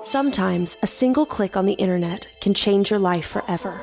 Sometimes a single click on the internet can change your life forever.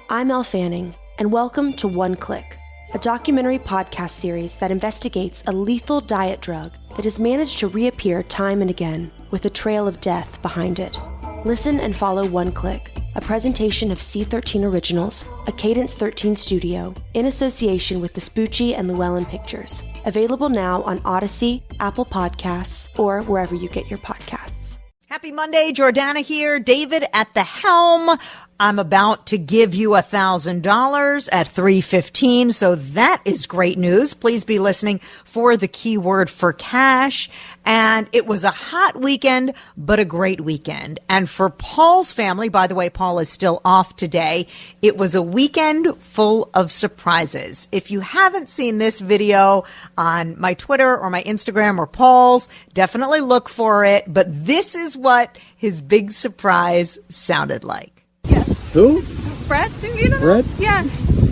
I'm Elle Fanning, and welcome to One Click, a documentary podcast series that investigates a lethal diet drug that has managed to reappear time and again with a trail of death behind it. Listen and follow One Click, a presentation of C13 Originals, a Cadence 13 studio, in association with Vespucci and Llewellyn Pictures. Available now on Odyssey, Apple Podcasts, or wherever you get your podcasts. Happy Monday, Jordana here, David at the helm. I'm about to give you $1,000 at 3:15, so that is great news. Please be listening for the keyword for cash. And it was a hot weekend, but a great weekend. And for Paul's family, by the way, Paul is still off today, it was a weekend full of surprises. If you haven't seen this video on my Twitter or my Instagram or Paul's, definitely look for it. But this is what his big surprise sounded like. Yes. Who? Brett, do you know? Brett? Yeah.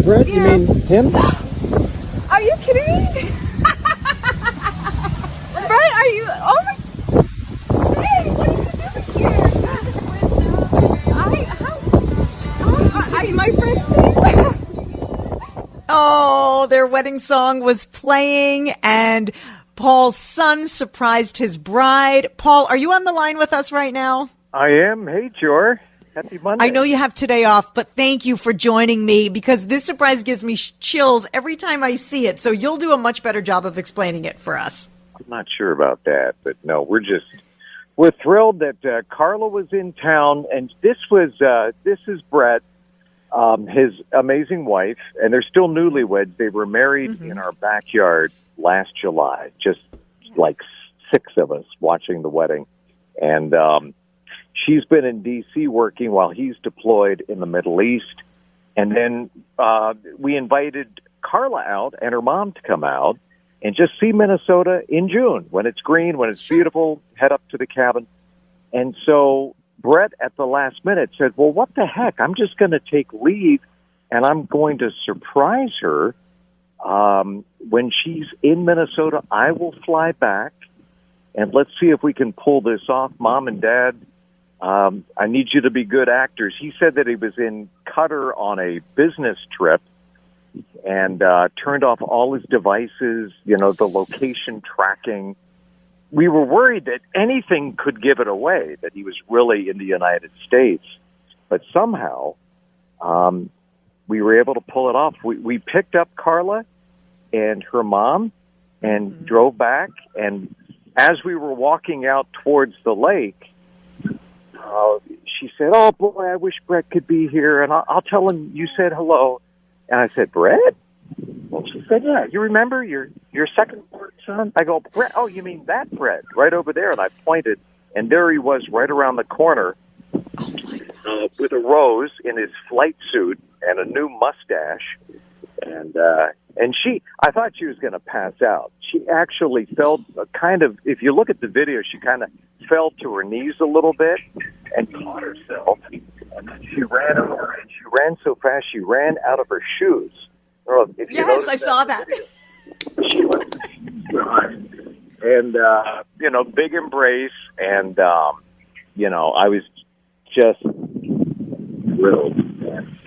Brett, you Yeah. mean him? Are you kidding me? Brett, are you? Oh my! Hey, what are you doing here? Are you my friend? Oh, their wedding song was playing and Paul's son surprised his bride. Paul, are you on the line with us right now? I am. Hey, Jor. Happy Monday. I know you have today off, but thank you for joining me because this surprise gives me chills every time I see it. So you'll do a much better job of explaining it for us. I'm not sure about that, but no, we're thrilled that Carla was in town, and this is Brett, his amazing wife, and they're still newlyweds. They were married in our backyard last July, just like 6 of us watching the wedding, and she's been in D.C. working while he's deployed in the Middle East. And then we invited Carla out and her mom to come out and just see Minnesota in June when it's green, when it's beautiful, head up to the cabin. And so Brett at the last minute said, well, what the heck? I'm just going to take leave and I'm going to surprise her. When she's in Minnesota, I will fly back and let's see if we can pull this off. Mom and Dad, I need you to be good actors. He said that he was in Qatar on a business trip and turned off all his devices, the location tracking. We were worried that anything could give it away, that he was really in the United States. But somehow we were able to pull it off. We picked up Carla and her mom and drove back. And as we were walking out towards the lake, she said, oh, boy, I wish Brett could be here, and I'll tell him you said hello. And I said, Brett? Well, she said, yeah, you remember your second-born son? I go, Brett, oh, you mean that Brett, right over there. And I pointed, and there he was right around the corner with a rose in his flight suit and a new mustache. And I thought she was going to pass out. She actually fell if you look at the video, she kind of fell to her knees a little bit and caught herself. And then she ran over, and she ran so fast she ran out of her shoes. Yes, I saw that. She left the shoes behind. And, big embrace. And, I was just thrilled. And,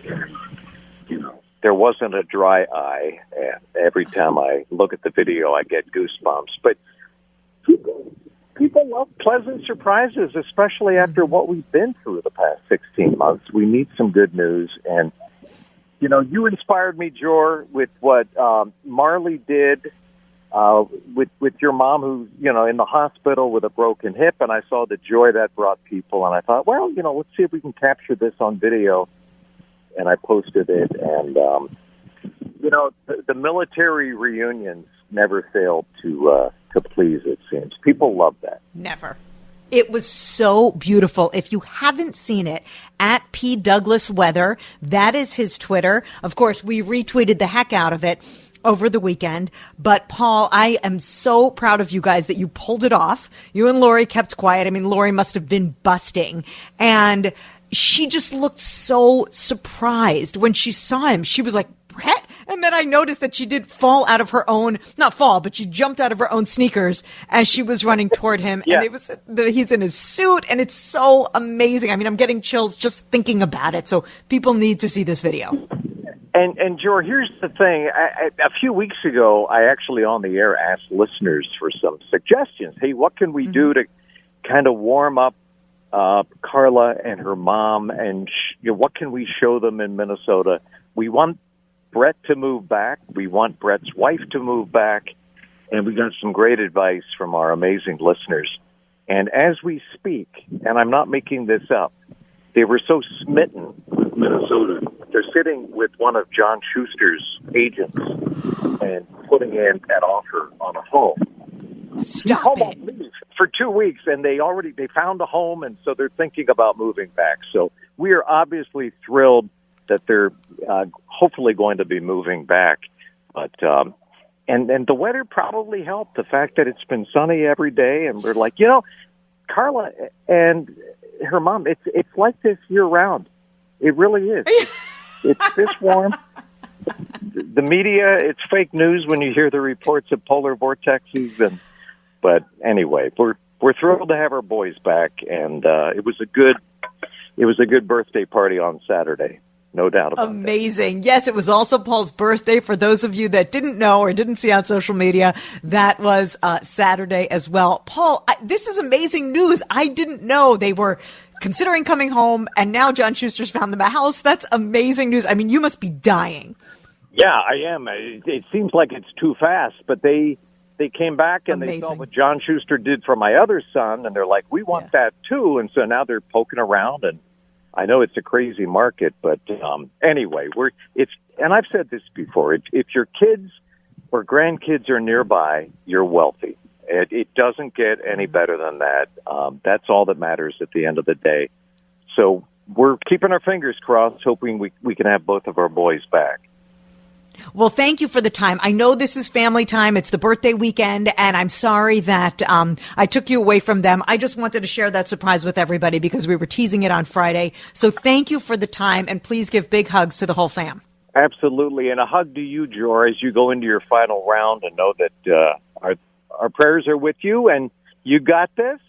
there wasn't a dry eye, and every time I look at the video, I get goosebumps. But people love pleasant surprises, especially after what we've been through the past 16 months. We need some good news. And, you inspired me, Jor, with what Marley did with your mom who's, in the hospital with a broken hip. And I saw the joy that brought people. And I thought, well, let's see if we can capture this on video. And I posted it, and, the military reunions never failed to please, it seems. People love that. Never. It was so beautiful. If you haven't seen it, at P. Douglas Weather, that is his Twitter. Of course, we retweeted the heck out of it over the weekend. But, Paul, I am so proud of you guys that you pulled it off. You and Lori kept quiet. I mean, Lori must have been busting. And she just looked so surprised when she saw him. She was like, Brett? And then I noticed that she did fall out of her own, not fall, but she jumped out of her own sneakers as she was running toward him. Yeah. And it was, he's in his suit, and it's so amazing. I mean, I'm getting chills just thinking about it. So people need to see this video. And Jor, here's the thing. A few weeks ago, I actually on the air asked listeners for some suggestions. Hey, what can we do to kind of warm up Carla and her mom, and what can we show them in Minnesota? We want Brett to move back. We want Brett's wife to move back. And we got some great advice from our amazing listeners. And as we speak, and I'm not making this up, they were so smitten with Minnesota. They're sitting with one of John Schuster's agents and putting in an offer on a home. Stop home it. on leave for 2 weeks, and they found a home, and so they're thinking about moving back. So we are obviously thrilled that they're hopefully going to be moving back. But and the weather probably helped. The fact that it's been sunny every day, and we're like, Carla and her mom, it's like this year round. It really is. It's this warm. The media, it's fake news when you hear the reports of polar vortexes. But anyway, we're thrilled to have our boys back, and it was a good birthday party on Saturday. No doubt about it. Amazing. Yes, it was also Paul's birthday. For those of you that didn't know or didn't see on social media, that was Saturday as well. Paul, this is amazing news. I didn't know they were considering coming home, and now John Schuster's found them a house. That's amazing news. I mean, you must be dying. Yeah, I am. It seems like it's too fast, but they came back and Amazing. They saw what John Schuster did for my other son, and they're like, we want that too. And so now they're poking around, and I know it's a crazy market, but anyway, and I've said this before, if your kids or grandkids are nearby, you're wealthy. It doesn't get any better than that. That's all that matters at the end of the day. So we're keeping our fingers crossed, hoping we can have both of our boys back. Well, thank you for the time. I know this is family time. It's the birthday weekend, and I'm sorry that I took you away from them. I just wanted to share that surprise with everybody because we were teasing it on Friday. So thank you for the time, and please give big hugs to the whole fam. Absolutely, and a hug to you, Jor, as you go into your final round, and know that our prayers are with you, and you got this,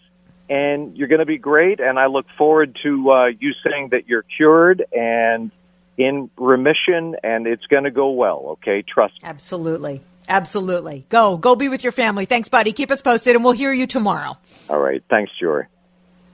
and you're going to be great, and I look forward to you saying that you're cured and in remission, and it's going to go well, okay? Trust me. Absolutely. Absolutely. Go be with your family. Thanks, buddy. Keep us posted, and we'll hear you tomorrow. All right. Thanks, Jory.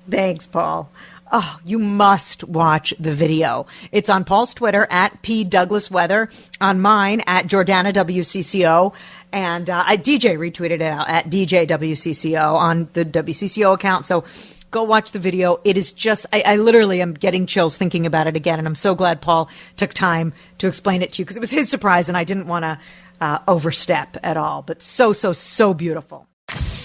Thanks, Paul. Oh, you must watch the video. It's on Paul's Twitter, at @PDouglasWeather, on mine, at JordanaWCCO, and DJ retweeted it out, at DJWCCO, on the WCCO account. So go watch the video. It is just, I literally am getting chills thinking about it again. And I'm so glad Paul took time to explain it to you because it was his surprise and I didn't want to overstep at all. But so beautiful.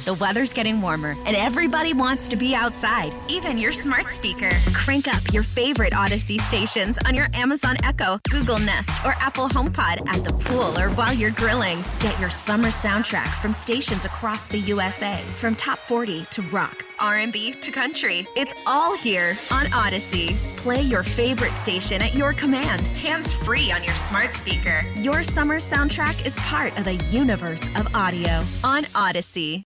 The weather's getting warmer, and everybody wants to be outside, even your smart speaker. Crank up your favorite Odyssey stations on your Amazon Echo, Google Nest, or Apple HomePod at the pool or while you're grilling. Get your summer soundtrack from stations across the USA, from top 40 to rock, R&B to country. It's all here on Odyssey. Play your favorite station at your command, hands-free on your smart speaker. Your summer soundtrack is part of a universe of audio on Odyssey.